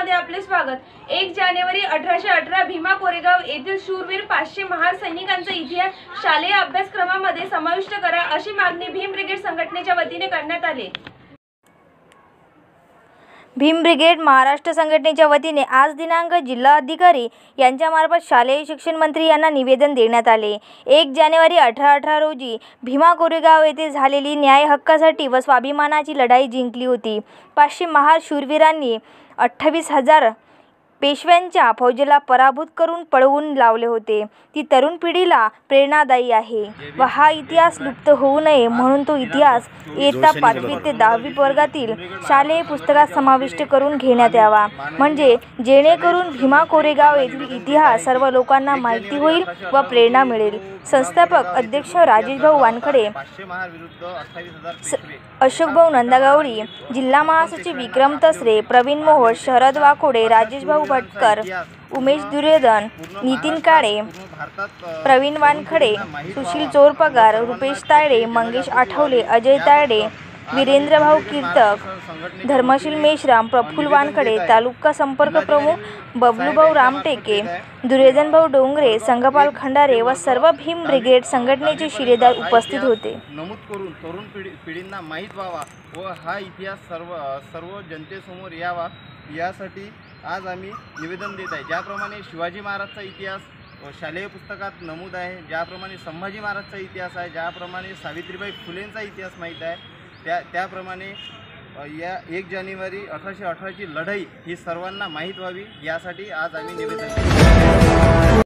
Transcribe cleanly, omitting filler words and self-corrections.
मध्ये आपले स्वागत। 1 जानेवारी 1818 भीमा कोरेगाव येथील शूरवीर 500 महार सैनिकांचा इतिहास शालेय अभ्यासक्रमामध्ये समाविष्ट करा अशी मागणी भीम ब्रिगेड संघटनेच्या वतीने करण्यात आली। भीम ब्रिगेड महाराष्ट्र संघटनेच्या वतीने आज दिनांक जिल्हाधिकारी यांच्यामार्फत शालेय शिक्षण मंत्री यांना निवेदन देण्यात आले। 1 जानेवारी 1818 रोजी भीमा कोरेगाव येथे झालेली न्याय हक्कासाठी व स्वाभिमानाची लढाई जिंकली होती। 500 महार शूरवीरांनी 28,000 पेशव्यांच्या फौजेला पराभूत करून पळवून लावले होते। ती तरुण पिढीला प्रेरणादायी आहे व हा इतिहास लुप्त होऊ नये म्हणून तो इतिहास इयत्ता 5वी ते 10वी वर्गातील शालेय पुस्तकात समाविष्ट करून घेण्यात यावा, म्हणजे जेणेकरून भीमा कोरेगाव येथील इतिहास सर्व लोकांना माहिती होईल व प्रेरणा मिळेल। संस्थापक अध्यक्ष राजेशभाऊ वानखडे, अशोकभाऊ नंदागवळी, जिल्हा महासचिव विक्रम तसरे, प्रवीण मोहोळ, शरद वाकोडे, राजेशभाऊ भटकर, उमेश दुर्योधन, नितीन काळे, प्रवीण वानखडे, सुशील चोरपगार, रुपेश तायडे, मंगेश आठवले, अजय तायडे, वीरेंद्रभाऊ कीर्तक, धर्मशील मेश्राम, प्रफुल्ल वानखडे, तालुका संपर्क प्रमुख बबलूभाऊ रामटेके, दुर्योधनभाऊ डोंगरे, संघपाल खंडारे व सर्व भीम ब्रिगेड संघटनेचे शिलेदार उपस्थित होते। नमूद करून तरुण पिढींना माहीत व्हावा व हा इतिहास सर्व जनतेसमोर यावा यासाठी आज आम्ही निवेदन देत आहे। ज्याप्रमाणे शिवाजी महाराजचा इतिहास शालेय पुस्तकात नमूद आहे, ज्याप्रमाणे संभाजी महाराजचा इतिहास आहे, ज्याप्रमाणे सावित्रीबाई फुलेंचा इतिहास माहीत आहे, त्याप्रमाणे या 1 जानेवारी 1818 ची लढाई ही सर्वांना माहीत व्हावी यासाठी आज आम्ही निवेदन